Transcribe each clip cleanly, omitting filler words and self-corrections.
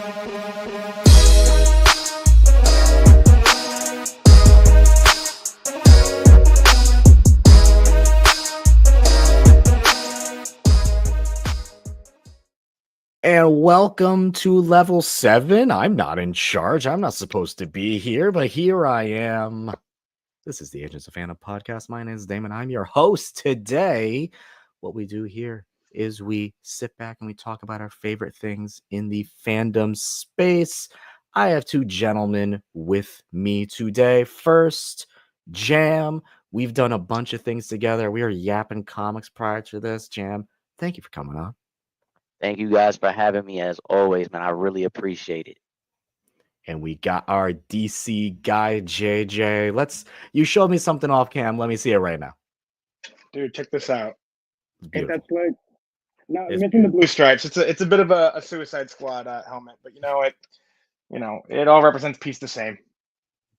And welcome to level 7. I'm not in charge. I'm not supposed to be here, but here I am. This is the Agents of Fandom podcast. My name is Damon. I'm your host today. What we do here is we sit back and we talk about our favorite things in the fandom space. I have two gentlemen with me today. First, Jam. We've done a bunch of things together. We were yapping comics prior to this. Jam, thank you for coming on. Thank you guys for having me as always, man. I really appreciate it. And we got our DC guy, JJ. You showed me something off cam. Let me see it right now. Dude, check this out. Ain't that Beautiful. slick? No, mention the blue stripes. It's a bit of a Suicide Squad helmet, but it all represents peace the same.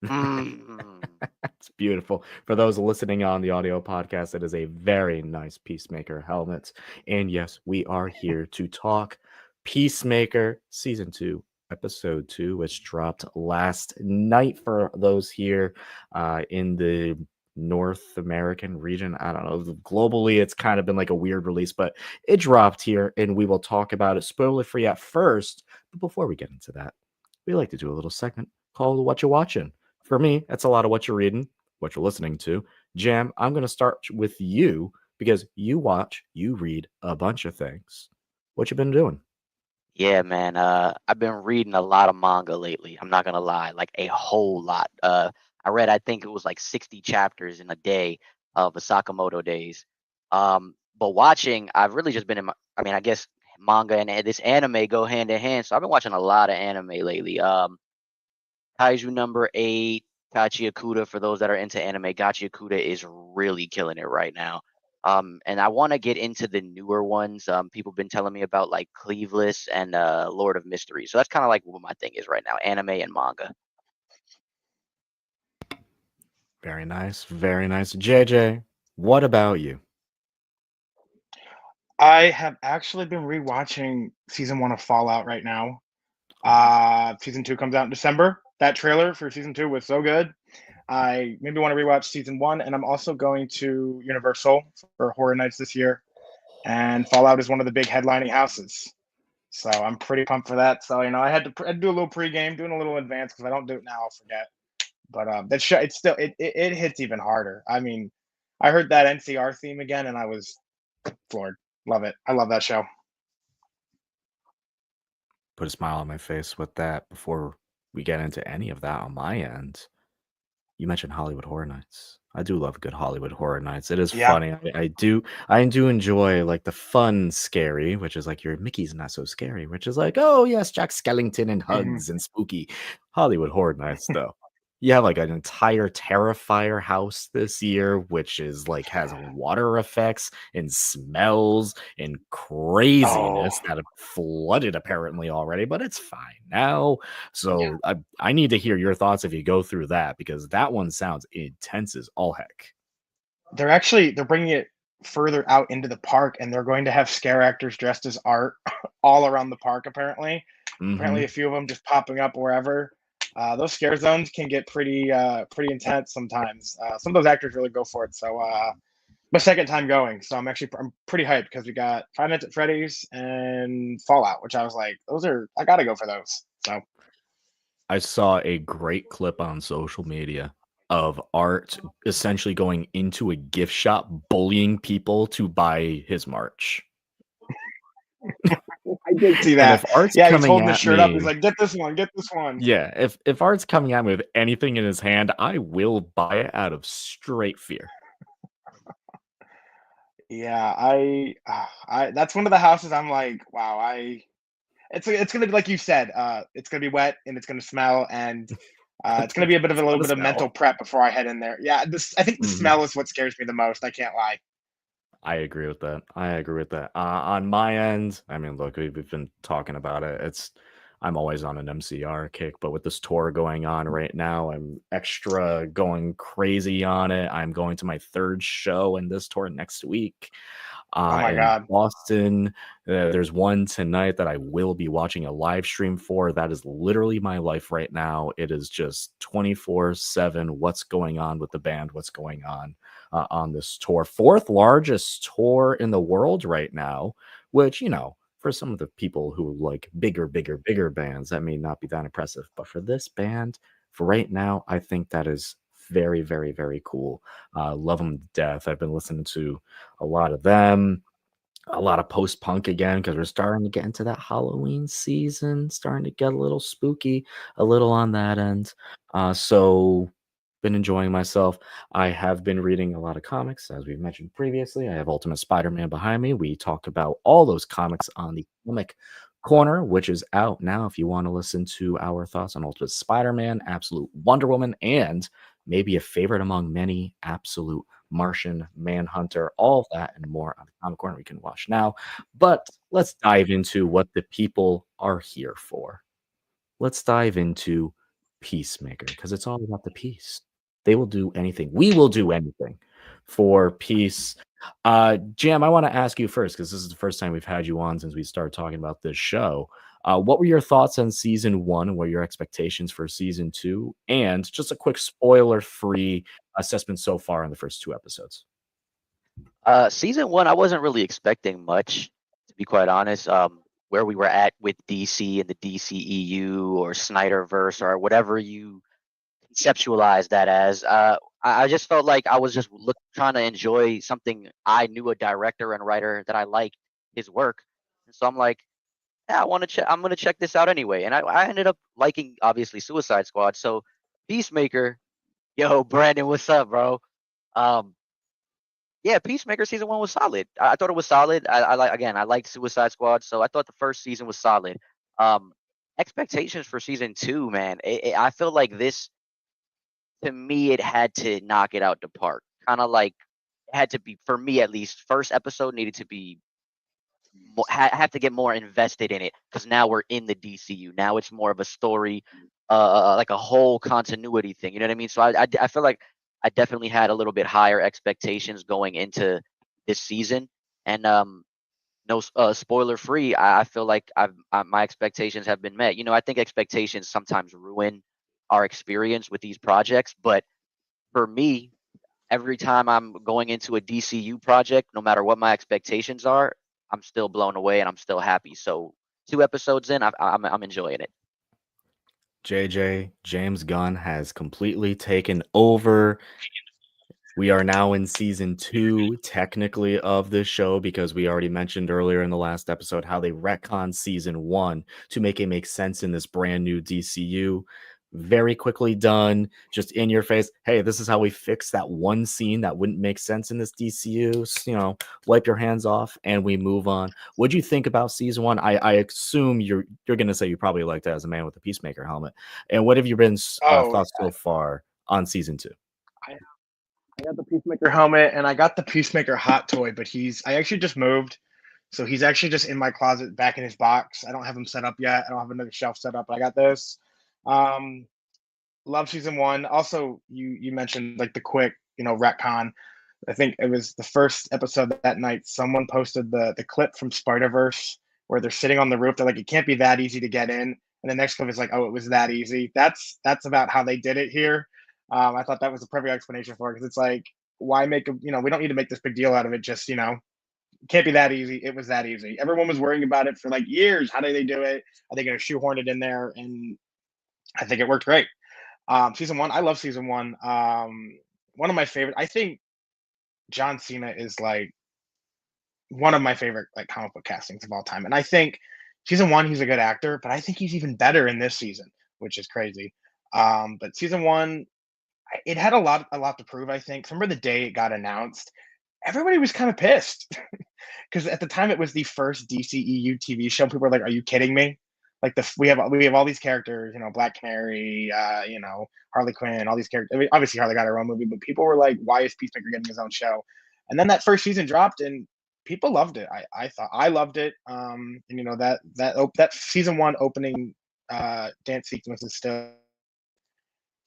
It's beautiful. For those listening on the audio podcast, it is a very nice Peacemaker helmet. And yes, we are here to talk Peacemaker Season 2, Episode 2, which dropped last night for those here in the North American region. I don't know. Globally, it's kind of been like a weird release, but it dropped here, and we will talk about it spoiler-free at first. But before we get into that, we like to do a little segment called Watcha Watching. For me, that's a lot of what you're reading, what you're listening to. Jam, I'm going to start with you because you read a bunch of things. What you been doing? Yeah, man. I've been reading a lot of manga lately. I'm not gonna lie, like a whole lot. I read, I think it was like 60 chapters in a day of the Sakamoto days. But watching, I've really just been I guess manga and this anime go hand in hand. So I've been watching a lot of anime lately. Kaiju number 8, Gachi Akuda, for those that are into anime, Gachi Akuda is really killing it right now. And I want to get into the newer ones. People been telling me about like Cleaveless and Lord of Mystery. So that's kind of like what my thing is right now, anime and manga. Very nice. Very nice. JJ, what about you? I have actually been rewatching season 1 of Fallout right now. Season 2 comes out in December. That trailer for season 2 was so good. I maybe want to rewatch season 1, and I'm also going to Universal for Horror Nights this year. And Fallout is one of the big headlining houses, so I'm pretty pumped for that. So I had to do a little pregame, doing a little advance because if I don't do it now, I'll forget. But that show, it hits even harder. I mean, I heard that NCR theme again, and I was floored. Love it. I love that show. Put a smile on my face with that before we get into any of that on my end. You mentioned Hollywood Horror Nights. I do love a good Hollywood Horror Nights. It is funny. I do enjoy like the fun scary, which is like your Mickey's Not So Scary, which is like, oh yes, Jack Skellington and hugs and spooky. Hollywood Horror Nights though. You have like an entire Terrifier house this year, which is like has water effects and smells and craziness that have flooded apparently already, but it's fine now. So I need to hear your thoughts if you go through that because that one sounds intense as all heck. They're bringing it further out into the park, and they're going to have scare actors dressed as art all around the park. Apparently, a few of them just popping up wherever. Those scare zones can get pretty intense sometimes. Some of those actors really go for it. So my second time going, so I'm pretty hyped because we got Five Nights at Freddy's and Fallout, which I was like, I gotta go for those. So I saw a great clip on social media of Art essentially going into a gift shop bullying people to buy his merch. I did see that. If Art's he's coming holding at his shirt me, up. He's like, get this one. Yeah, if Art's coming at me with anything in his hand, I will buy it out of straight fear. Yeah, I that's one of the houses I'm like, wow, it's gonna be like you said, it's gonna be wet and it's gonna smell and it's gonna be a little bit of mental prep before I head in there. Yeah, I think the smell is what scares me the most. I can't lie. I agree with that. On my end, I mean, look, we've been talking about it. I'm always on an MCR kick, but with this tour going on right now, I'm extra going crazy on it. I'm going to my 3rd show in this tour next week. Oh my In god. Boston. There's one tonight that I will be watching a live stream for. That is literally my life right now. It is just 24/7. What's going on with the band? What's going on this tour? Fourth largest tour in the world right now, which, for some of the people who like bigger bands, that may not be that impressive. But for this band, for right now, I think that is very, very, very cool. Love them to death. I've been listening to a lot of them, a lot of post punk again, because we're starting to get into that Halloween season, starting to get a little spooky, a little on that end. So been enjoying myself. I have been reading a lot of comics, as we mentioned previously. I have Ultimate Spider-Man behind me. We talk about all those comics on the Comic Corner, which is out now. If you want to listen to our thoughts on Ultimate Spider-Man, Absolute Wonder Woman, and maybe a favorite among many, Absolute Martian Manhunter, all of that and more on the Comic Corner we can watch now. But let's dive into what the people are here for. Let's dive into Peacemaker, because it's all about the peace. They will do anything. We will do anything for peace. Jam, I want to ask you first, because this is the first time we've had you on since we started talking about this show. What were your thoughts on season one? And what are your expectations for season two? And just a quick spoiler-free assessment so far in the first two episodes. Season one, I wasn't really expecting much, to be quite honest. Where we were at with DC and the DCEU or Snyderverse or whatever you conceptualize that as, I just felt like I was just trying to enjoy something. I knew a director and writer that I liked his work, and so I'm like, yeah, I want to check. I'm gonna check this out anyway. And I ended up liking obviously Suicide Squad. So Peacemaker, yo, Brandon, what's up, bro? Um, yeah, Peacemaker season one was solid. I thought it was solid. I like again. I liked Suicide Squad, so I thought the first season was solid. Um, Expectations for season two, man. I feel like this, to me, it had to knock it out the park. Kind of like it had to be, for me at least. First episode needed to be have to get more invested in it, because now we're in the DCU. Now it's more of a story, like a whole continuity thing. You know what I mean? So I feel like I definitely had a little bit higher expectations going into this season, and no spoiler free. I feel like my expectations have been met. I think expectations sometimes ruin our experience with these projects, but for me, every time I'm going into a DCU project, no matter what my expectations are, I'm still blown away and I'm still happy. So 2 episodes in, I'm enjoying it. JJ, James Gunn has completely taken over. We are now in season two, technically, of this show, because we already mentioned earlier in the last episode how they retconned season one to make it make sense in this brand new DCU. Very quickly done, just in your face. Hey, this is how we fix that one scene that wouldn't make sense in this DCU. Wipe your hands off and we move on. What do you think about season one? I assume you're gonna say you probably liked it as a man with a Peacemaker helmet. And what have your been Oh, thoughts so far on season two? I, I got the Peacemaker helmet and I got the Peacemaker hot toy, but I actually just moved. So he's actually just in my closet back in his box. I don't have him set up yet. I don't have another shelf set up, but I got this. Um, love season one. Also, you mentioned like the quick, retcon. I think it was the first episode that night. Someone posted the clip from Spider Verse where they're sitting on the roof. They're like, it can't be that easy to get in. And the next clip is like, oh, it was that easy. That's about how they did it here. I thought that was a perfect explanation for it, because it's like, why make we don't need to make this big deal out of it. Just it can't be that easy. It was that easy. Everyone was worrying about it for like years. How do they do it? Are they going to shoehorn it in there? And I think it worked great. Season one, I love season one. One of my favorite. I think John Cena is like one of my favorite like comic book castings of all time. And I think season one, he's a good actor, but I think he's even better in this season, which is crazy. But season one, it had a lot to prove. I think. Remember the day it got announced, everybody was kind of pissed because at the time it was the first DCEU TV show. People were like, "Are you kidding me?" Like we have all these characters, Black Canary, Harley Quinn, all these characters. I mean, obviously Harley got her own movie, but people were like, "Why is Peacemaker getting his own show?" And then that first season dropped, and people loved it. I thought I loved it. And that season one opening dance sequence is still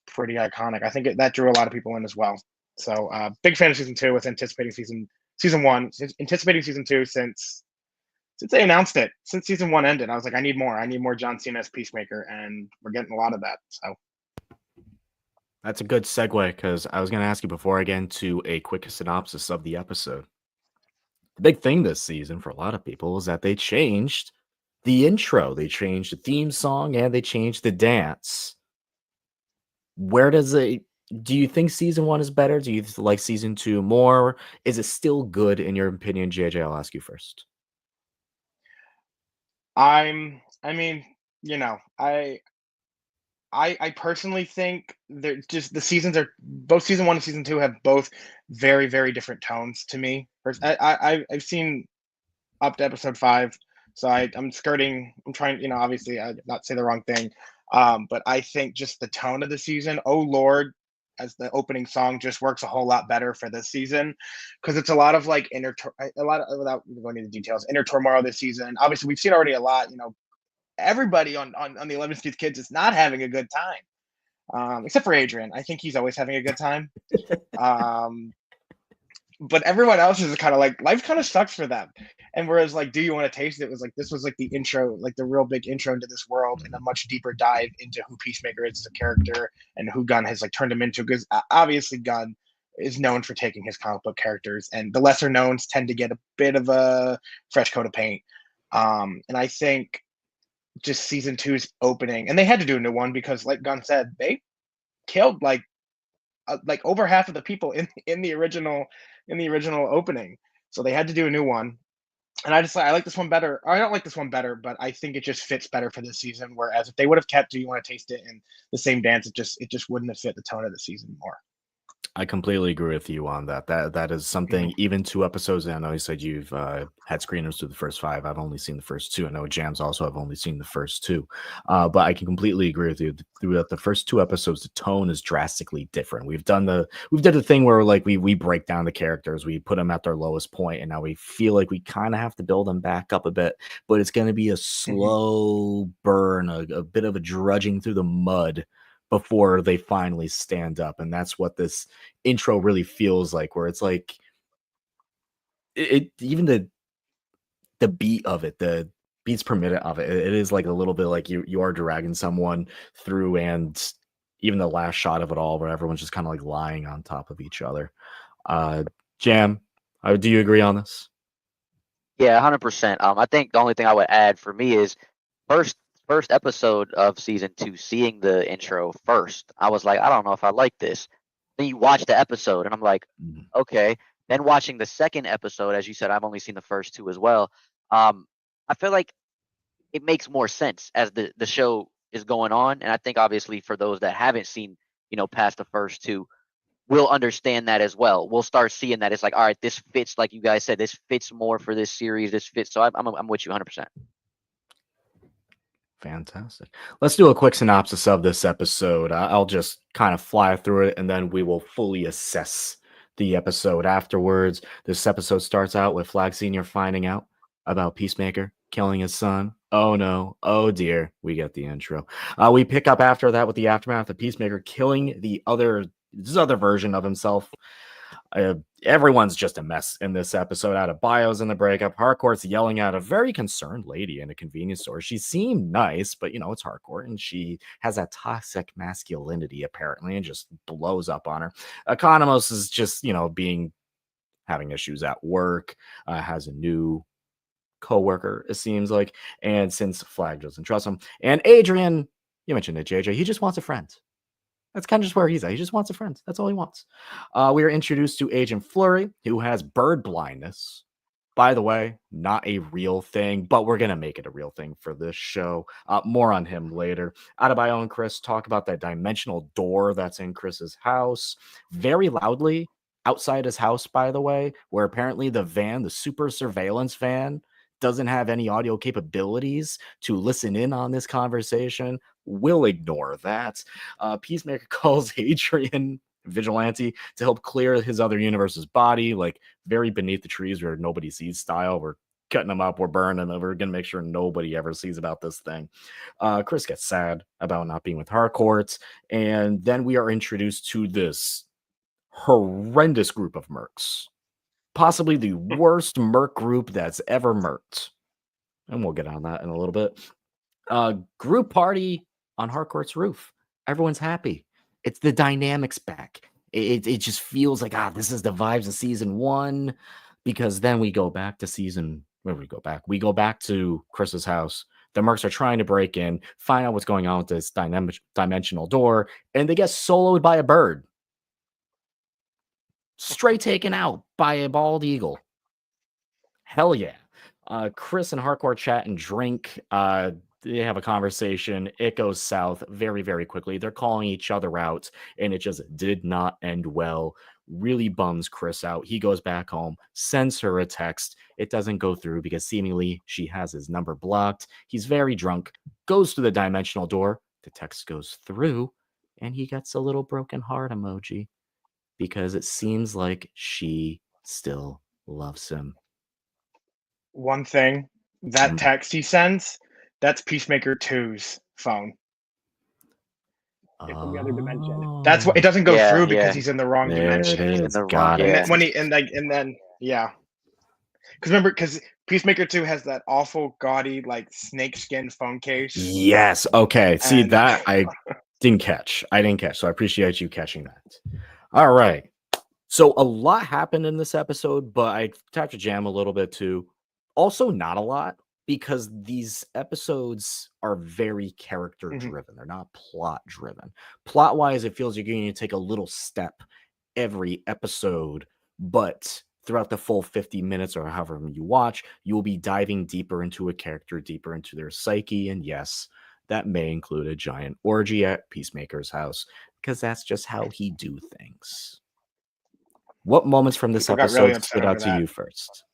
pretty iconic. I think that drew a lot of people in as well. So big fan of season two. Was anticipating season season one, anticipating season two since they announced it. Since season one ended, I was like, I need more. I need more John Cena as Peacemaker, and we're getting a lot of that. So That's a good segue because I was going to ask you before I get into a quick synopsis of the episode. The big thing this season for a lot of people is that they changed the intro, they changed the theme song, and they changed the dance. Where does it? Do you think season one is better? Do you like season two more? Is it still good in your opinion, JJ? I'll ask you first. I mean, you know, I personally think they're just the seasons are both season one and season two have both very, very different tones to me. I've seen up to episode five, so I'm skirting. I'm trying, obviously, I not say the wrong thing, but I think just the tone of the season. Oh Lord, as the opening song just works a whole lot better for this season because it's a lot of like a lot of, without going into details, inner turmoil this season. Obviously, we've seen already a lot. Everybody on the 11 Street Kids is not having a good time, except for Adrian. I think he's always having a good time. Um, but everyone else is kind of like life kind of sucks for them. And whereas like, do you want to taste it? Was like this was like the intro, like the real big intro into this world and a much deeper dive into who Peacemaker is as a character and who Gunn has like turned him into. Because obviously Gunn is known for taking his comic book characters, and the lesser knowns tend to get a bit of a fresh coat of paint. And I think just season two's opening, and they had to do a new one because, like Gunn said, they killed like over half of the people in the original opening, so they had to do a new one. And I like this one better. I don't like this one better, but I think it just fits better for this season. Whereas if they would have kept "Do You Want to Taste It" in the same dance, it just wouldn't have fit the tone of the season more. I completely agree with you on that. That is something. Even 2 episodes in, I know you said you've had screeners through the first 5. I've only seen the first 2. I know Jams also have only seen the first 2. But I can completely agree with you. Throughout the first 2 episodes, the tone is drastically different. We've done the thing where like we break down the characters, we put them at their lowest point, and now we feel like we kind of have to build them back up a bit. But it's going to be a slow burn, a bit of a drudging through the mud before they finally stand up. And that's what this intro really feels like, where it's like even the beat of it, the beats per minute of it is like a little bit like you are dragging someone through. And even the last shot of it all where everyone's just kind of like lying on top of each other. Jam, do you agree on this? Yeah, 100%. I think the only thing I would add for me is first episode of season 2, seeing the intro first, I was like, I don't know if I like this. Then you watch the episode, and I'm like, okay. Then watching the second episode, as you said, I've only seen the first 2 as well. I feel like it makes more sense as the show is going on, and I think obviously for those that haven't seen, past the first 2, we'll understand that as well. We'll start seeing that it's like, all right, this fits, like you guys said, this fits more for this series. This fits. So I'm with you 100%. Fantastic. Let's do a quick synopsis of this episode. I'll just kind of fly through it and then we will fully assess the episode afterwards. This episode starts out with Flag Sr. finding out about Peacemaker killing his son. Oh no. Oh dear. We get the intro. We pick up after that with the aftermath of Peacemaker killing this other version of himself. Everyone's just a mess in this episode. Out of bios in the breakup, Harcourt's yelling at a very concerned lady in a convenience store. She seemed nice, but it's Harcourt, and she has that toxic masculinity apparently, and just blows up on her. Economos is just having issues at work. Has a new co-worker, it seems like, and since Flag doesn't trust him, and Adrian, you mentioned it, JJ, he just wants a friend. That's kind of just where he's at. He just wants a friend. That's all he wants. We are introduced to Agent Fleury, who has bird blindness. By the way, not a real thing, but we're going to make it a real thing for this show. More on him later. Adebayo and Chris talk about that dimensional door that's in Chris's house very loudly outside his house, by the way, where apparently the super surveillance van, doesn't have any audio capabilities to listen in on this conversation. We'll ignore that. Peacemaker calls Adrian Vigilante to help clear his other universe's body, like very beneath the trees where nobody sees style. We're cutting them up, we're burning them, we're going to make sure nobody ever sees about this thing. Chris gets sad about not being with Harcourt, and then we are introduced to this horrendous group of mercs possibly the worst merc group that's ever merked. And we'll get on that in a little bit. Group party on Harcourt's roof. Everyone's happy. It's the dynamics back. It just feels like, this is the vibes of season 1, because then we go back to we go back to Chris's house. The mercs are trying to break in, find out what's going on with this dimensional door, and they get soloed by a bird. Straight taken out by a bald eagle. Hell yeah. Chris and Harcourt chat and drink. They have a conversation. It goes south very, very quickly. They're calling each other out, and it just did not end well. Really bums Chris out. He goes back home, sends her a text. It doesn't go through because seemingly she has his number blocked. He's very drunk, goes to the dimensional door. The text goes through, and he gets a little broken heart emoji because it seems like she still loves him. One thing, that text he sends, that's Peacemaker 2's phone. It's in the other dimension. That's what it doesn't go through because he's in the wrong dimension. It is. In the Got wrong- it. And then because Peacemaker 2 has that awful gaudy like snakeskin phone case. Yes. Okay. See, And- that I didn't catch. So I appreciate you catching that. All right. So a lot happened in this episode, but I tried to jam a little bit too. Also, not a lot, because these episodes are very character driven. They're not plot driven. Plot wise, it feels you're going to take a little step every episode, but throughout the full 50 minutes or however many you watch, you will be diving deeper into a character, deeper into their psyche. And yes, that may include a giant orgy at Peacemaker's house, because that's just how he do things. What moments from this People got episode really upset stood over out to that. you first?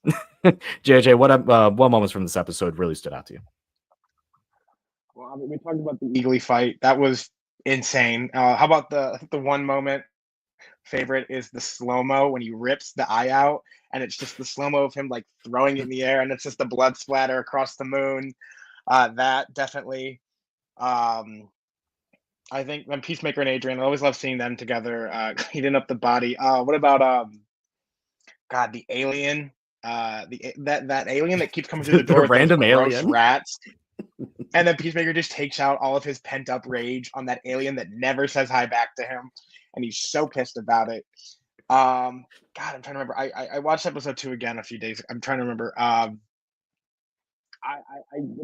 JJ, what moments from this episode really stood out to you? Well, I mean, we talked about the Eagly fight. That was insane. How about the one moment favorite is the slow-mo when he rips the eye out, and it's just the slow-mo of him like throwing it in the air, and it's just the blood splatter across the moon. That definitely. I think when Peacemaker and Adrian, I always love seeing them together, cleaning up the body. What about God, the alien? That alien that keeps coming through the door, with random those gross alien rats. And then Peacemaker just takes out all of his pent up rage on that alien that never says hi back to him, and he's so pissed about it. God, I'm trying to remember. I watched episode 2 again a few days. I'm trying to remember. I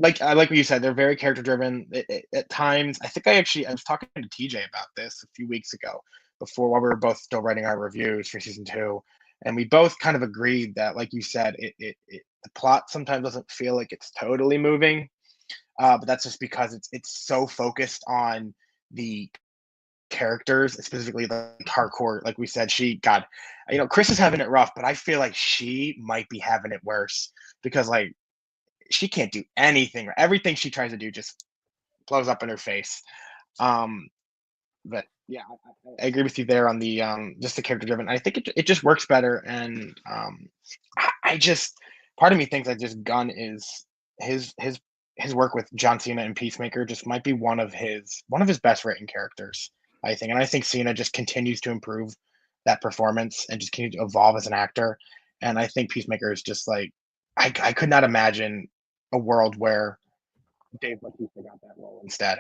like what you said. They're very character driven at times. I think I was talking to TJ about this a few weeks ago, while we were both still writing our reviews for season 2, and we both kind of agreed that, like you said, the plot sometimes doesn't feel like it's totally moving, but that's just because it's so focused on the characters, specifically like Harcourt. Like we said, Chris is having it rough, but I feel like she might be having it worse because like she can't do anything. Everything she tries to do just blows up in her face. But yeah, I agree with you there on the just the character driven. I think it just works better, and I just part of me thinks that just Gunn is his work with John Cena and Peacemaker just might be one of his best written characters, I think. And I think Cena just continues to improve that performance and just continues to evolve as an actor. And I think Peacemaker is just like I could not imagine a world where Dave Bautista got that role instead.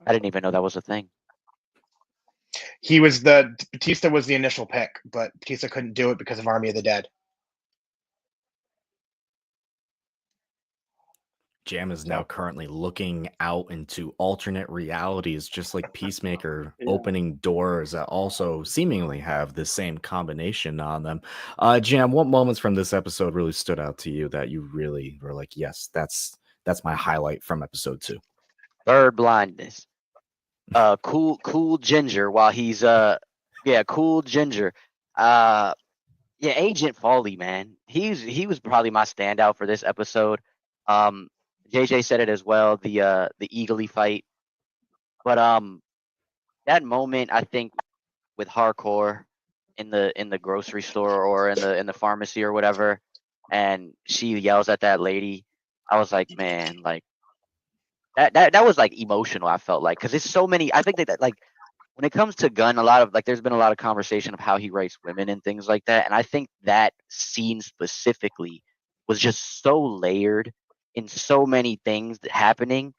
I didn't even know that was a thing. Bautista was the initial pick, but Bautista couldn't do it because of Army of the Dead. Jam is now currently looking out into alternate realities, just like Peacemaker, opening doors that also seemingly have the same combination on them. Jam, what moments from this episode really stood out to you that you really were like, yes, that's my highlight from episode 2? Bird blindness. Cool Ginger while he's cool Ginger. Agent Foley, man. He was probably my standout for this episode. JJ said it as well, the Eagly fight. But that moment, I think, with Hardcore in the grocery store or in the pharmacy or whatever, and she yells at that lady, I was like, man, like that was like emotional. I felt like, because it's so many. I think that like when it comes to Gunn, a lot of there's been a lot of conversation of how he writes women and things like that, and I think that scene specifically was just so layered in so many things happening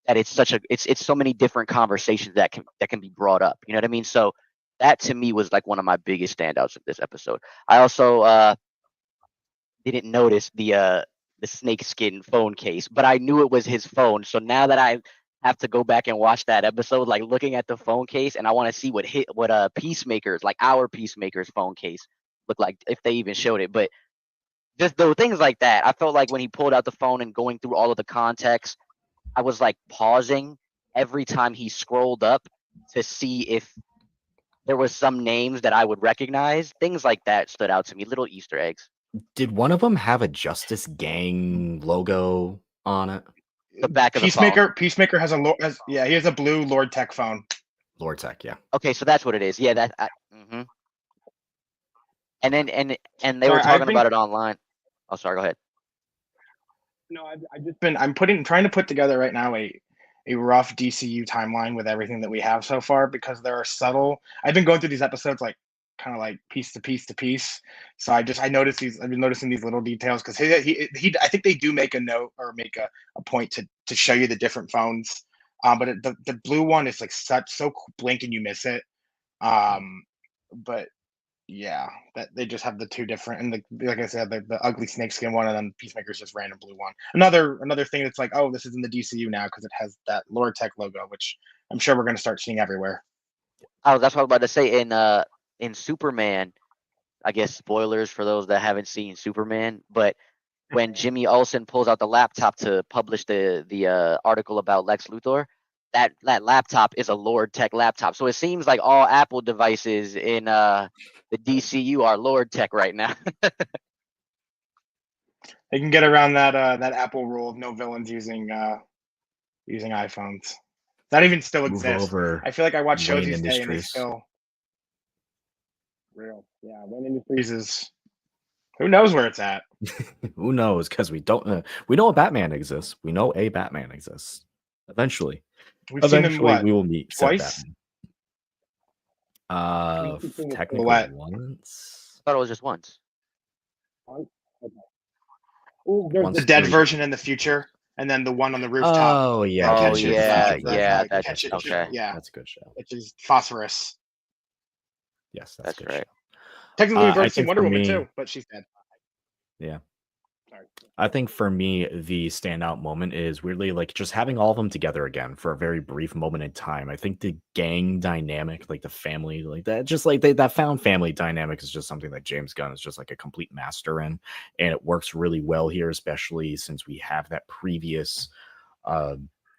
that it's so many different conversations that can be brought up. You know what I mean? So that to me was like one of my biggest standouts of this episode. I also didn't notice the snakeskin phone case, but I knew it was his phone. So now that I have to go back and watch that episode, like looking at the phone case, and I want to see what Peacemakers, like our Peacemaker's phone case, look like if they even showed it. But just the things like that, I felt like when he pulled out the phone and going through all of the context, I was like pausing every time he scrolled up to see if there was some names that I would recognize. Things like that stood out to me, little Easter eggs. Did one of them have a Justice Gang logo on it? The back of the Peacemaker. phone. Peacemaker has he has a blue Lord Tech phone. Lord Tech, yeah. Okay, so that's what it is. Yeah, And then and they Sorry, were talking about it online. Oh, sorry. Go ahead. No, I've just been. I'm trying to put together right now a rough DCU timeline with everything that we have so far because there are subtle. I've been going through these episodes like kind of like piece to piece to piece. So I noticed these. I've been noticing these little details because he I think they do make a note or make a point to show you the different phones. But the blue one is like so blink and you miss it. But yeah, that they just have the two different, and like I said, the ugly snakeskin one, and then Peacemaker's just random blue one. Another thing that's like, oh, this is in the DCU now because it has that Lord Tech logo, which I'm sure we're going to start seeing everywhere. Oh, that's what I was about to say. In Superman, I guess spoilers for those that haven't seen Superman, but when Jimmy Olsen pulls out the laptop to publish the article about Lex Luthor, that laptop is a Lord Tech laptop. So it seems like all Apple devices in the DCU are Lord Tech right now. They can get around that Apple rule of no villains using iPhones. That even still Move exists. over I feel like I watch shows Wayne these days and they Industries. still real. Yeah, Wayne Industries is. Who knows where it's at? Who knows? Because we don't. We know a Batman exists. We know a Batman exists. Eventually, We've seen him we will meet said twice. Batman. We've seen his Technically silhouette. once. I thought it was just once. There's Once the dead three. version in the future, and then the one on the rooftop. Oh yeah. Oh, catches, yeah, that, that's catches, okay. yeah, That's a good show. which is phosphorus. Yes, That's a good right. show. Technically, we've I already seen think Wonder for Woman me- too, but she's dead. Yeah. Sorry. I think for me, the standout moment is weirdly like just having all of them together again for a very brief moment in time. I think the gang dynamic, like the family, like that, just like that found family dynamic is just something that James Gunn is just like a complete master in. And it works really well here, especially since we have that previous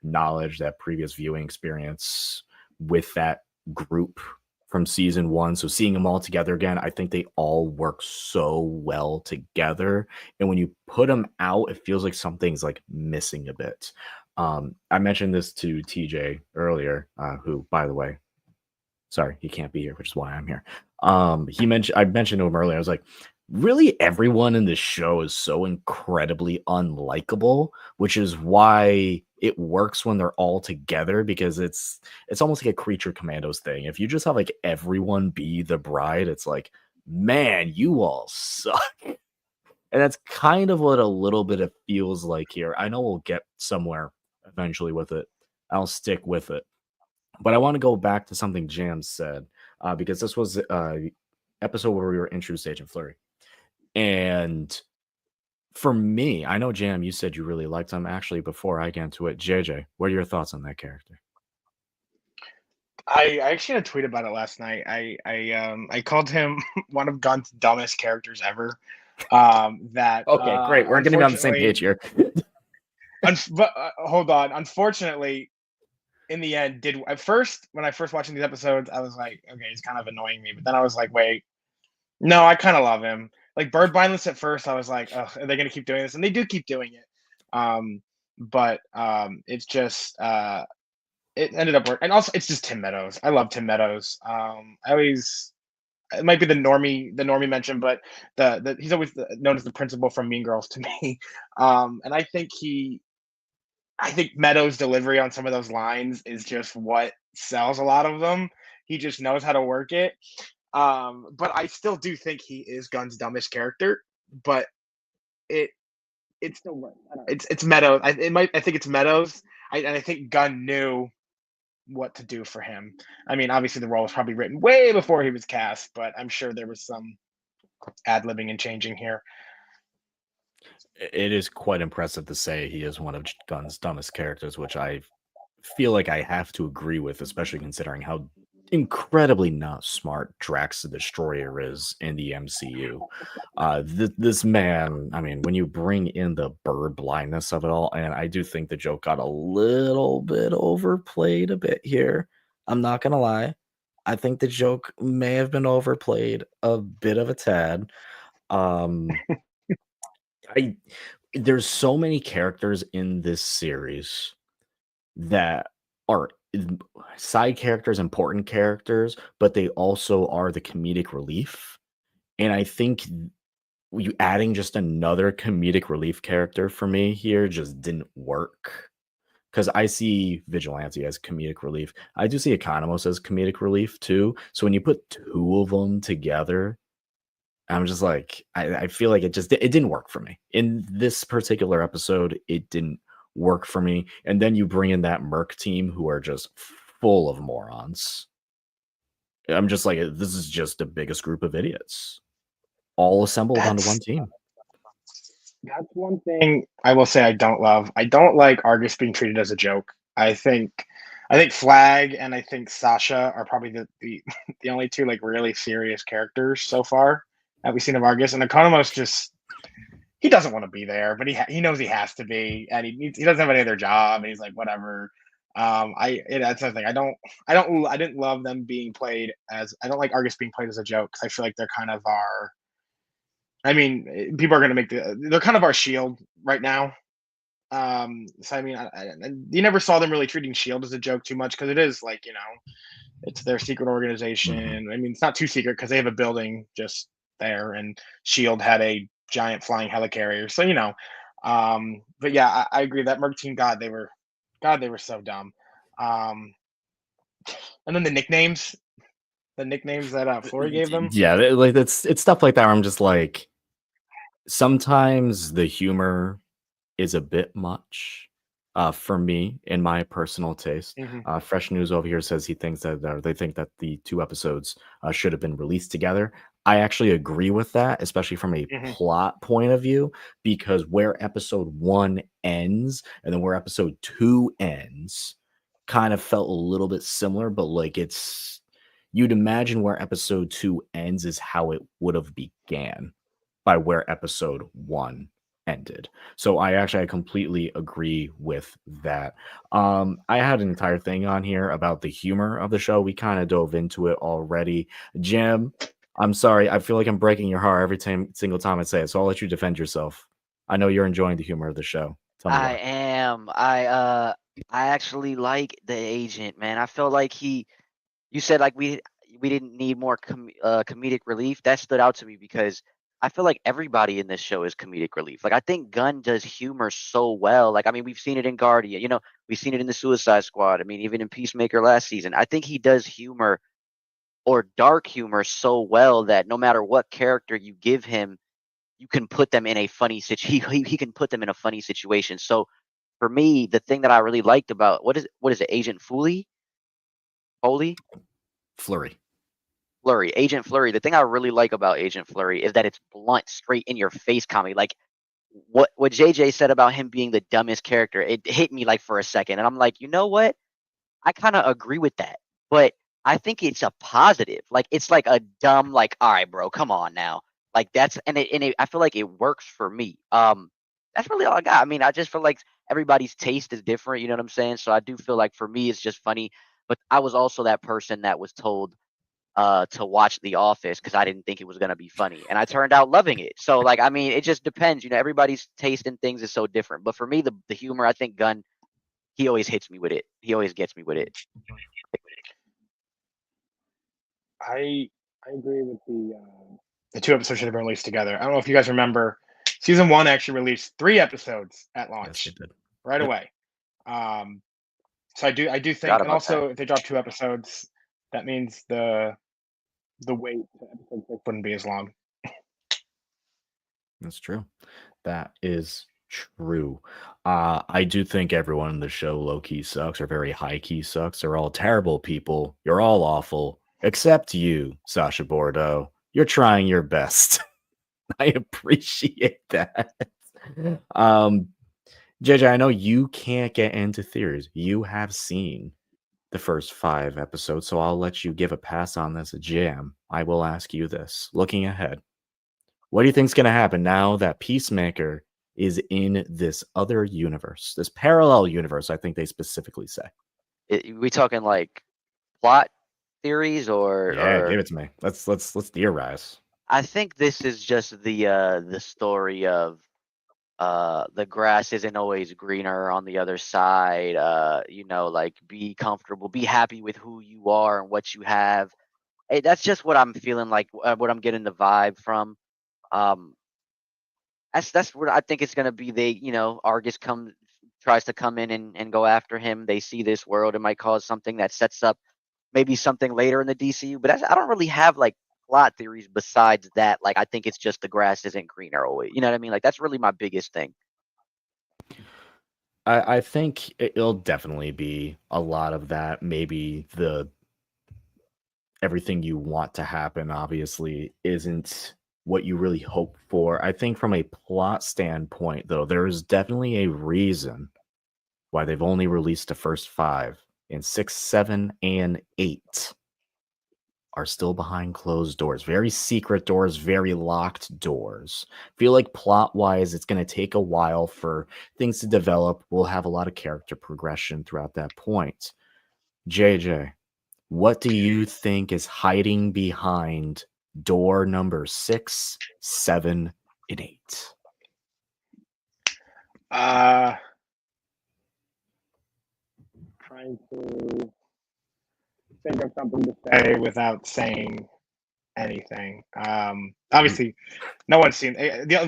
knowledge, that previous viewing experience with that group from season one. So seeing them all together again, I think they all work so well together. And when you put them out, it feels like something's like missing a bit. I mentioned this to TJ earlier, who, by the way, sorry, he can't be here, which is why I'm here. I mentioned to him earlier, I was like, really everyone in this show is so incredibly unlikable, which is why it works when they're all together, because it's almost like a Creature Commandos thing. If you just have like everyone be the bride, it's like, man, you all suck. And that's kind of what a little bit of feels like here. I know we'll get somewhere eventually with it. I'll stick with it. But I want to go back to something Jam said, because this was episode where we were introduced to Agent Fleury. And for me, I know, Jam, you said you really liked him. Actually, before I get into it, JJ, what are your thoughts on that character? I actually had a tweet about it last night. I called him one of Gunn's dumbest characters ever. Okay, great. We're getting on the same unfortunately- page here. but hold on. Unfortunately, in the end, when I first watching these episodes, I was like, okay, he's kind of annoying me. But then I was like, wait, no, I kind of love him. Like Bird Mindless at first, I was like, ugh, are they gonna keep doing this? And they do keep doing it. But it's just it ended up working. And also, it's just Tim Meadows. I love Tim Meadows. It might be the normie mention, but he's always known as the principal from Mean Girls to me. And I think I think Meadows' delivery on some of those lines is just what sells a lot of them. He just knows how to work it. But I still do think he is Gunn's dumbest character. But it it still works. It's Meadows. I think it's Meadows. And I think Gunn knew what to do for him. I mean, obviously the role was probably written way before he was cast, but I'm sure there was some ad-libbing and changing here. It is quite impressive to say he is one of Gunn's dumbest characters, which I feel like I have to agree with, especially considering how incredibly not smart Drax the Destroyer is in the MCU. This man, I mean, when you bring in the bird blindness of it all, and I do think the joke got a little bit overplayed a bit here. I'm not gonna lie. I think the joke may have been overplayed a bit of a tad. Um, I there's so many characters in this series that are side characters, important characters, but they also are the comedic relief. And I think you adding just another comedic relief character for me here just didn't work. Because I see Vigilante as comedic relief. I do see Economos as comedic relief too. So when you put two of them together, I'm just like, I feel like it didn't work for me. In this particular episode, it didn't work for me. And then you bring in that Merc team who are just full of morons. I'm just like, this is just the biggest group of idiots, all assembled onto one team. That's one thing I will say I don't love. I don't like Argus being treated as a joke. I think Flag and I think Sasha are probably the only two like really serious characters so far that we've seen of Argus. And Economos just he doesn't want to be there, but he knows he has to be, and he doesn't have any other job, and he's like whatever. That's the thing. I didn't love them being played as. I don't like Argus being played as a joke because I feel like they're kind of our. I mean, people are going to they're kind of our shield right now. So I mean, you never saw them really treating Shield as a joke too much because it is like it's their secret organization. Mhm. I mean, it's not too secret because they have a building just there, and Shield had a giant flying helicarrier. So but yeah, I agree that Merc team. God, they were so dumb. Um, and then the nicknames that Fleury gave them. Yeah, like it's stuff like that where I'm just like, sometimes the humor is a bit much for me in my personal taste. Mhm. Fresh News over here says he thinks that they think that the two episodes should have been released together. I actually agree with that, especially from a Mhm. plot point of view, because where episode 1 ends and then where episode 2 ends kind of felt a little bit similar, but like you'd imagine where episode 2 ends is how it would have began by where episode 1 ended. So I completely agree with that. I had an entire thing on here about the humor of the show. We kind of dove into it already. Jim, I'm sorry. I feel like I'm breaking your heart every single time I say it. So I'll let you defend yourself. I know you're enjoying the humor of the show. Tell me I why. am. I actually like the agent, man. I felt like you said like we didn't need more comedic relief. That stood out to me because I feel like everybody in this show is comedic relief. Like I think Gunn does humor so well. Like I mean, we've seen it in Guardian, we've seen it in the Suicide Squad. I mean, even in Peacemaker last season. I think he does humor or dark humor so well that no matter what character you give him, you can put them in a funny he can put them in a funny situation. So for me, the thing that I really liked about what is it, Agent Foley? Foley? Flurry. Fleury, Agent Fleury. The thing I really like about Agent Fleury is that it's blunt, straight in your face comedy. Like what JJ said about him being the dumbest character, it hit me like for a second, and I'm like, you know what? I kind of agree with that, but I think it's a positive. Like it's like a dumb, like, all right, bro, come on now. Like that's I feel like it works for me. That's really all I got. I mean, I just feel like everybody's taste is different. You know what I'm saying? So I do feel like for me, it's just funny. But I was also that person that was told to watch The Office because I didn't think it was gonna be funny, and I turned out loving it. So like, I mean, it just depends. Everybody's taste in things is so different. But for me, the humor, I think Gunn, he always hits me with it. He always gets me with it. I agree with the two episodes should have been released together. I don't know if you guys remember, season one actually released 3 episodes at Yes, they launch did. right Yep. away. So I do think, Forgot and about that. also if they drop 2 episodes, that means the wait to episode 6 wouldn't be as long. That's true. That is true. I do think everyone in the show low key sucks or very high key sucks. They're all terrible people. You're all awful, except you, Sasha Bordeaux. You're trying your best. I appreciate that. Um, JJ, I know you can't get into theories. You have seen the first 5 episodes, so I'll let you give a pass on this jam. I will ask you this. Looking ahead, what do you think's going to happen now that Peacemaker is in this other universe, this parallel universe? I think they specifically say. We talking like plot theories Yeah, give or it to me. Let's theorize. I think this is just the story of the grass isn't always greener on the other side. Like be comfortable, be happy with who you are and what you have. Hey, that's just what I'm feeling like, what I'm getting the vibe from. Um, that's what I think it's gonna be. Argus tries to come in and go after him. They see this world. It might cause something that sets up maybe something later in the DCU. But I don't really have like plot theories besides that. Like I think it's just the grass isn't greener always. You know what I mean? Like that's really my biggest thing. I think it'll definitely be a lot of that. Maybe the everything you want to happen obviously isn't what you really hope for. I think from a plot standpoint, though, there is definitely a reason why they've only released the first 5, and 6, 7, and 8 are still behind closed doors. Very secret doors, very locked doors. Feel like plot-wise, it's going to take a while for things to develop. We'll have a lot of character progression throughout that point. JJ, what do you think is hiding behind door number 6, 7, and 8? Trying to think of something to say without saying anything. Obviously, no one's seen.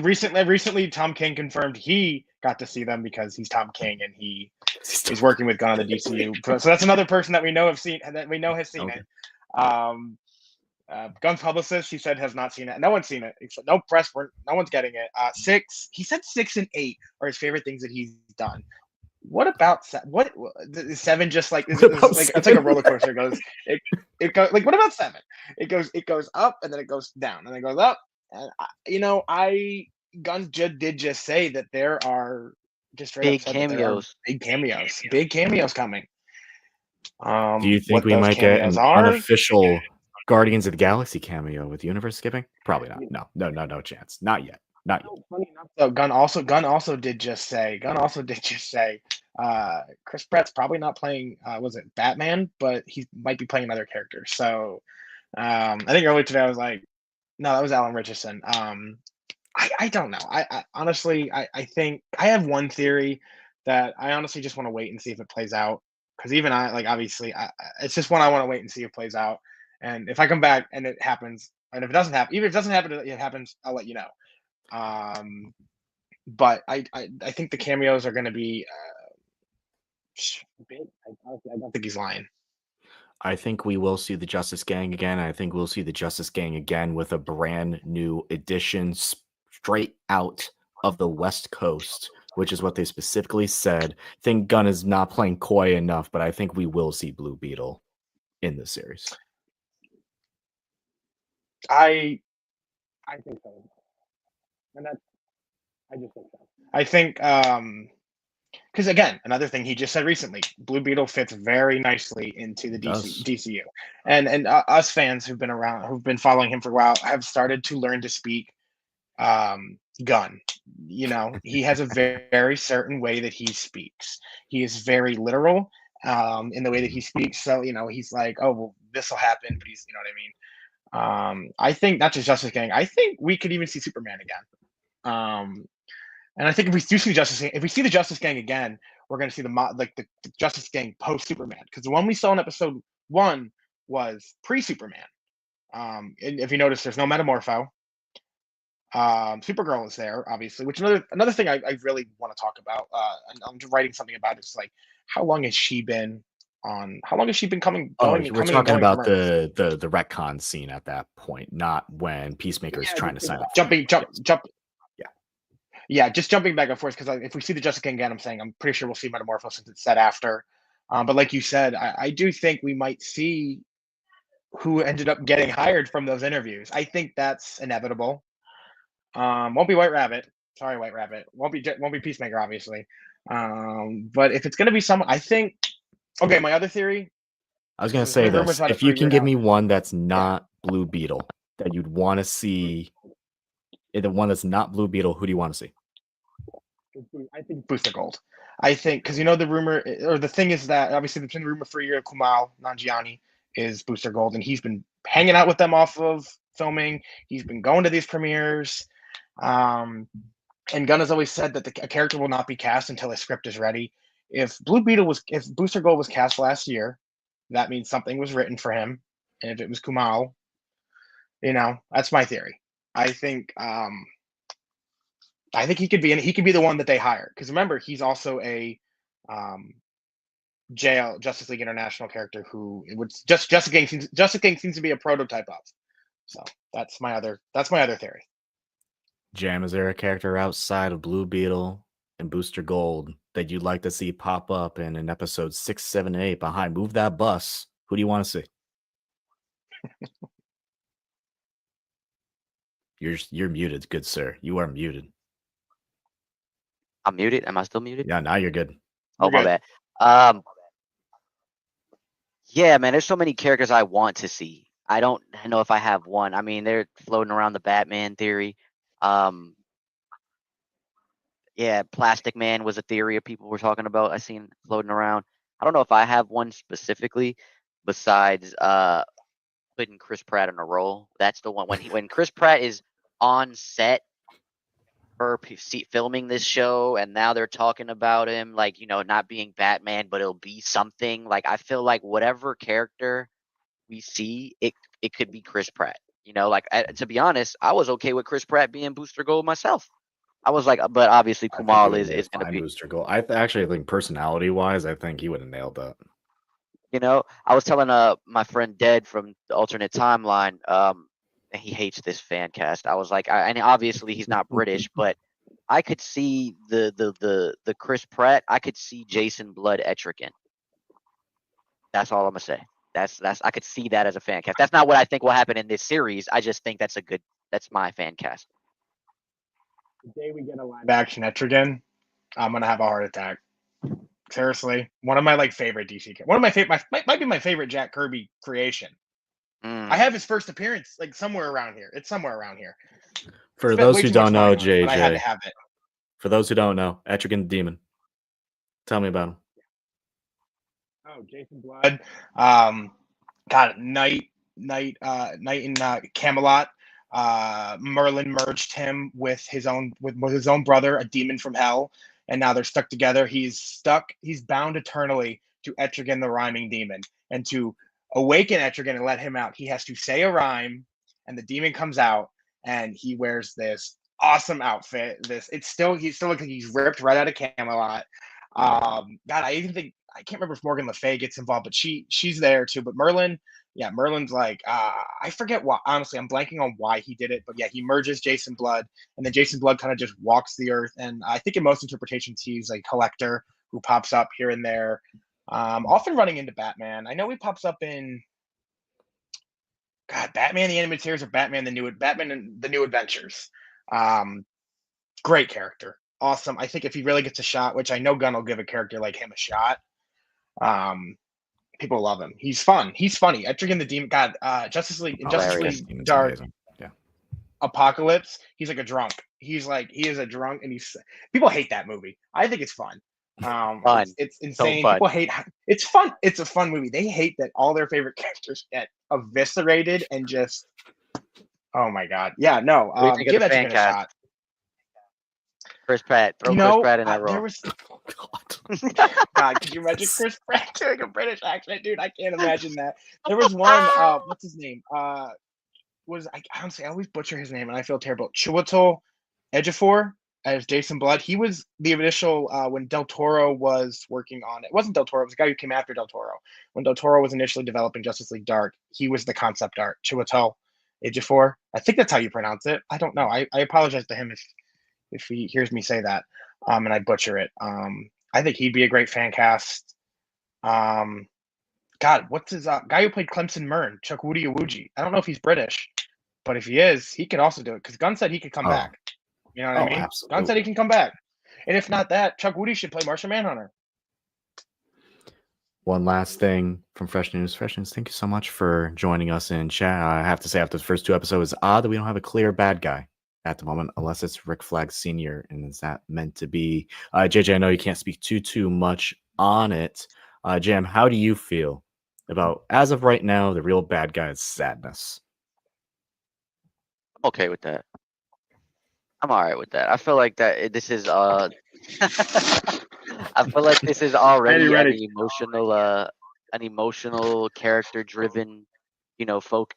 Recently, Tom King confirmed he got to see them because he's Tom King and he is working with Gunn on the DCU. So that's another person that we know has seen Okay. it. Gunn's publicist, he said, has not seen it. No one's seen it. Except no press. No one's getting it. He said 6 and 8 are his favorite things that he's done. What about what is 7? Just like What about like 7? it's like a roller coaster. It goes like what about 7? It goes up and then it goes down and then it goes up. And Gunn did just say that there are just straight up Big said that there are cameos. big cameos coming. Do you think What we those might get cameos an are? unofficial Guardians of the Galaxy cameo with universe skipping? Probably not. No chance. Not yet. Not yet. Funny enough, though, Gunn also did just say Chris Pratt's probably not playing was it Batman, but he might be playing another character. So I think earlier today I was like, no, that was Alan Richardson. I don't know. I honestly I think I have one theory that I honestly just want to wait and see if it plays out. Because even I like obviously it's just one I want to wait and see if it plays out. And if I come back and it happens, and if it doesn't happen, even if it doesn't happen, it happens, I'll let you know. But I think the cameos are going to be big. I don't think he's lying. I think we will see the Justice Gang again. I think we'll see the Justice Gang again with a brand new edition straight out of the West Coast, which is what they specifically said. I think Gunn is not playing coy enough, but I think we will see Blue Beetle in this series. I think so, and I just think so. I think because again, another thing he just said recently, Blue Beetle fits very nicely into the DCU, and us fans who've been following him for a while, have started to learn to speak Gunn. He has a very certain way that he speaks. He is very literal in the way that he speaks. So he's like, oh well, this will happen, but he's what I mean. I think not just Justice Gang. I think we could even see Superman again. And I think if we do see the Justice Gang again, we're going to see the Justice Gang post Superman, because the one we saw in episode 1 was pre Superman. And if you notice, there's no Metamorpho. Supergirl is there, obviously. Which another thing I really want to talk about. And I'm writing something about is like how long has she been on? How long has she been coming and We're coming and talking going from about Earth? the retcon scene at that point, not when Peacemaker is Yeah, trying to sign up for it. jumping, jump, Yes. jump. Yeah. Yeah, just jumping back and forth because if we see the Jessica again, I'm pretty sure we'll see Metamorpho since it's set after. But like you said, I do think we might see who ended up getting hired from those interviews. I think that's inevitable. Won't be White Rabbit. Sorry, White Rabbit. Won't be Peacemaker, obviously. But if it's gonna be someone, I think. Okay, my other theory. I was gonna There's been say rumors this. about it If for you a can year give now. me one that's not Blue Beetle that you'd want to see, the one that's not Blue Beetle, who do you want to see? I think Booster Gold. I think because the rumor or the thing is that obviously there's been rumor for a year. Kumail Nanjiani is Booster Gold, and he's been hanging out with them off of filming. He's been going to these premieres. And Gunn has always said that a character will not be cast until a script is ready. If Booster Gold was cast last year, that means something was written for him. And if it was Kumail, that's my theory. I think he could be the one that they hire because remember he's also a Justice League International character who it would Justice King seems to be a prototype of. So that's my other theory. Jam, is there a character outside of Blue Beetle and Booster Gold that you'd like to see pop up in an episode 6, 7, and 8 behind Move That Bus? Who do you want to see? You're muted, good sir. You are muted. I'm muted. Am I still muted? Yeah, now you're good. Oh, my good. bad. Yeah, man, there's so many characters I want to see. I don't know if I have one. I mean, they're floating around the Batman theory. Yeah, Plastic Man was a theory of people were talking about. I seen floating around. I don't know if I have one specifically besides putting Chris Pratt in a role. That's the one when Chris Pratt is on set for filming this show, and now they're talking about him like not being Batman, but it'll be something. Like I feel like whatever character we see, it could be Chris Pratt. To be honest, I was okay with Chris Pratt being Booster Gold myself. I was like, but obviously I think Kumail he is would going to find be. Booster Gold. I actually think personality-wise, I think he would have nailed that. I was telling my friend Dead from the alternate timeline, and he hates this fan cast. I was like, and obviously he's not British, but I could see the Chris Pratt. I could see Jason Blood Etrigan. That's all I'm gonna say. That's I could see that as a fan cast. That's not what I think will happen in this series. I just think that's my fan cast. The day we get a live action Etrigan, I'm gonna have a heart attack. Seriously, one of my favorite DC. One of my favorite, might be my favorite Jack Kirby creation. I have his first appearance somewhere around here. It's somewhere around here. For those who don't know, JJ, but I had to JJ. have it. For those who don't know, Etrigan the Demon. Tell me about him. Oh, Jason Blood. Night in Camelot. Merlin merged him with his own brother, a demon from hell, and now they're stuck together. He's bound eternally to Etrigan the rhyming demon, and to awaken Etrigan and let him out, he has to say a rhyme, and the demon comes out, and he wears this awesome outfit. He still looks like he's ripped right out of Camelot. I can't remember if Morgan Le Fay gets involved, but she's there too. But Merlin's like, I forget why. Honestly, I'm blanking on why he did it. But yeah, he merges Jason Blood, and then Jason Blood kind of just walks the earth. And I think in most interpretations, he's a collector who pops up here and there, often running into Batman. I know he pops up in Batman the Animated Series or Batman and the New Adventures. Great character. Awesome. I think if he really gets a shot, which I know Gunn will give a character like him a shot, people love him. He's fun. He's funny. Etrigan the Demon. Justice League Dark Apocalypse. He's like a drunk. He is a drunk, and people hate that movie. I think it's fun. Fun. It's insane. So fun. People hate. It's fun. It's a fun movie. They hate that all their favorite characters get eviscerated and just. Oh my god. Yeah. No. Give Etrigan a shot. Chris Pratt. Throw Chris Pratt in that role. There was. God, could you imagine Chris Pratt doing a British accent, dude? I can't imagine that. There was one. What's his name? was I honestly I always butcher his name and I feel terrible. Chiwetel Ejiofor as Jason Blood. He was the initial when Del Toro was working on it. It wasn't Del Toro, it was the guy who came after Del Toro. When Del Toro was initially developing Justice League Dark, he was the concept art. Chiwetel Ejiofor. I think that's how you pronounce it. I don't know. I apologize to him if he hears me say that, and I butcher it. I think he'd be a great fan cast. God, what's his guy who played Clemson Mern, Chukwudi Iwuji? I don't know if he's British, but if he is, he could also do it because Gunn said he could come Oh. back. You know what I mean? Gunn said he Absolutely. can come back. And if not that, Chukwudi should play Martian Manhunter. One last thing from Fresh News. Fresh News, thank you so much for joining us in chat. I have to say, after the first 2 episodes, it's odd that we don't have a clear bad guy at the moment, unless it's Rick Flag Sr. And is that meant to be? JJ, I know you can't speak too much on it. Jam, how do you feel about, as of right now, the real bad guy is Sadness? I'm okay with that. I'm all right with that. I feel like that this is I feel like this is already an emotional character driven,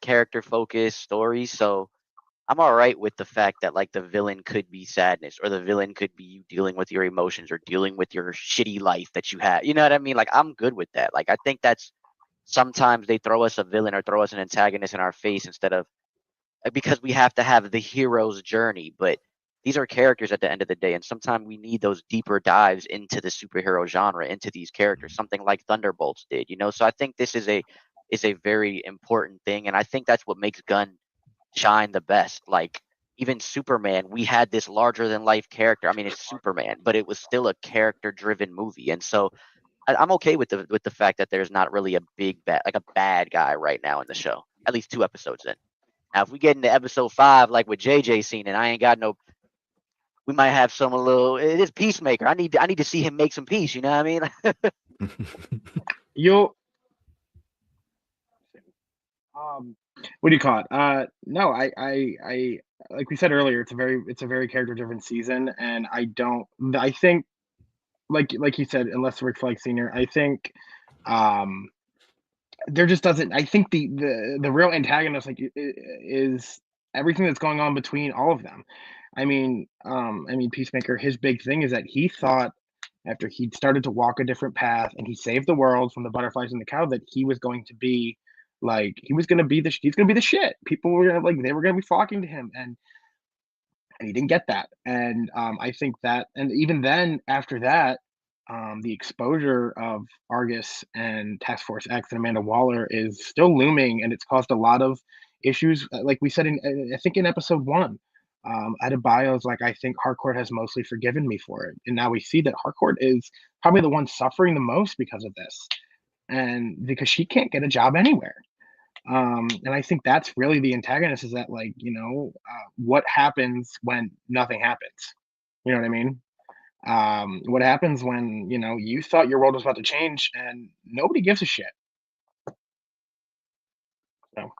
character focused story. So I'm all right with the fact that like the villain could be Sadness or the villain could be you dealing with your emotions or dealing with your shitty life that you have. You know what I mean? Like I'm good with that. Like I think that's sometimes they throw us a villain or throw us an antagonist in our face instead of because we have to have the hero's journey. But these are characters at the end of the day, and sometimes we need those deeper dives into the superhero genre, into these characters, something like Thunderbolts did. So I think this is a very important thing, and I think that's what makes Gunn shine the best. Like even Superman, we had this larger than life character. I mean, it's Superman, but it was still a character driven movie, and so I'm okay with the fact that there's not really a big bad like a bad guy right now in the show. At least 2 episodes in. Now, if we get into episode 5, like with JJ Cena, and I ain't got no, we might have some a little. It is Peacemaker. I need to see him make some peace. You know what I mean? You'll what do you call it? No, I like we said earlier, it's a very character driven season, and I think like you said, unless Rick Flag Sr., I think um there just doesn't. I think the real antagonist is everything that's going on between all of them. I mean Peacemaker. His big thing is that he thought after he started to walk a different path and he saved the world from the butterflies and the cow that he was going to be like he's gonna be the shit. People were gonna they were gonna be flocking to him, and he didn't get that. And I think that, and even then after that, the exposure of Argus and Task Force X and Amanda Waller is still looming, and it's caused a lot of issues. Like we said I think in episode 1, Adebayo's like, I think Harcourt has mostly forgiven me for it, and now we see that Harcourt is probably the one suffering the most because of this, and because she can't get a job anywhere. And I think that's really the antagonist, is that what happens when nothing happens? You know what I mean? What happens when you thought your world was about to change and nobody gives a shit? So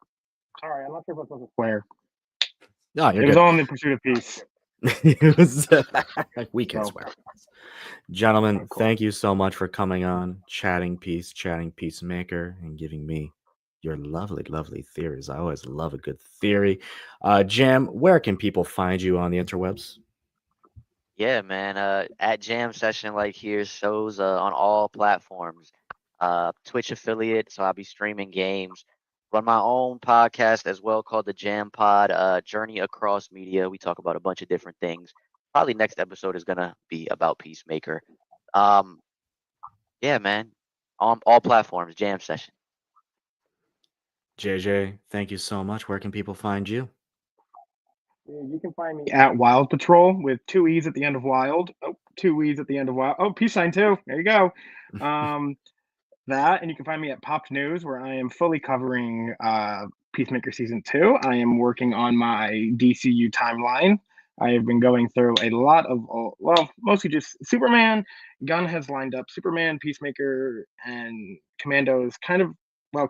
sorry, I'm not sure if I'm supposed to swear. No, you're It was good. all in the pursuit of peace. It was, we can So, swear. Gentlemen, cool. thank you so much for coming on, chatting Peacemaker, and giving me your lovely theories. I always love a good theory. Jam, where can people find you on the interwebs? Yeah, man. At Jam Session, like here, shows on all platforms. Twitch affiliate, so I'll be streaming games. Run my own podcast as well called the Jam Pod, Journey Across Media. We talk about a bunch of different things. Probably next episode is gonna be about Peacemaker. Um, yeah, man. On all platforms, Jam Session. JJ, thank you so much. Where can people find you? You can find me at Wild Patrol with 2 E's at the end of Wild. Oh, 2 E's at the end of Wild. Oh, peace sign too. There you go. That, and you can find me at Pop News, where I am fully covering Peacemaker season 2. I am working on my DCU timeline. I have been going through a lot of, mostly just Superman. Gunn has lined up Superman, Peacemaker, and Commandos.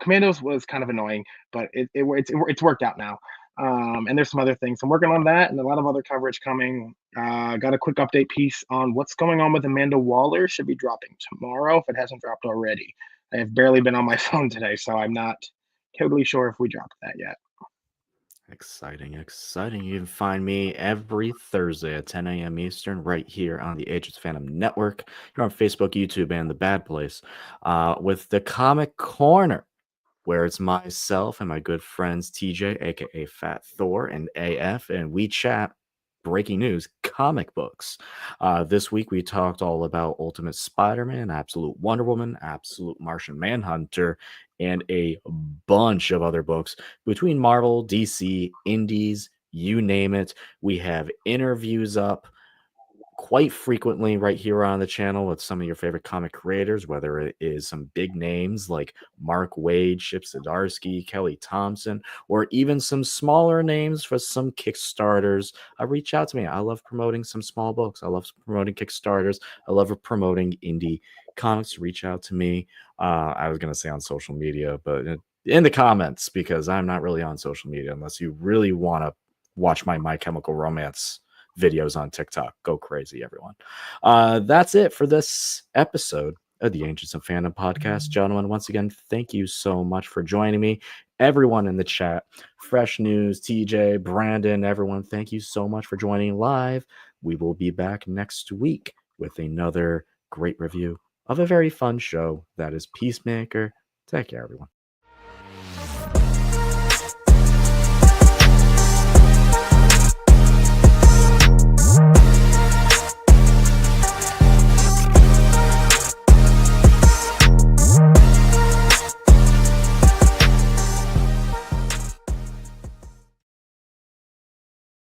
Commandos was kind of annoying, but it's worked out now. And there's some other things. I'm working on that and a lot of other coverage coming. Got a quick update piece on what's going on with Amanda Waller. Should be dropping tomorrow if it hasn't dropped already. I have barely been on my phone today, so I'm not totally sure if we dropped that yet. Exciting, exciting. You can find me every Thursday at 10 a.m. Eastern right here on the Agents Fandom Network. You're on Facebook, YouTube, and The Bad Place with the Comic Corner, where it's myself and my good friends TJ, aka Fat Thor, and AF, and we chat breaking news comic books. This week we talked all about Ultimate Spider-Man, Absolute Wonder Woman, Absolute Martian Manhunter, and a bunch of other books between Marvel, DC, Indies, you name it. We have interviews up quite frequently right here on the channel with some of your favorite comic creators, whether it is some big names like Mark Waid, Chip Zdarsky, Kelly Thompson, or even some smaller names for some Kickstarters. Reach out to me. I love promoting some small books. I love promoting Kickstarters. I love promoting indie comics. Reach out to me. I was going to say on social media, but in the comments, because I'm not really on social media unless you really want to watch My Chemical Romance videos on TikTok. Go crazy, everyone. That's it for this episode of the Ancients of Fandom podcast. Gentlemen, once again, thank you so much for joining me. Everyone in the chat, Fresh News, TJ, Brandon, everyone, thank you so much for joining live. We will be back next week with another great review of a very fun show that is Peacemaker. Take care, everyone.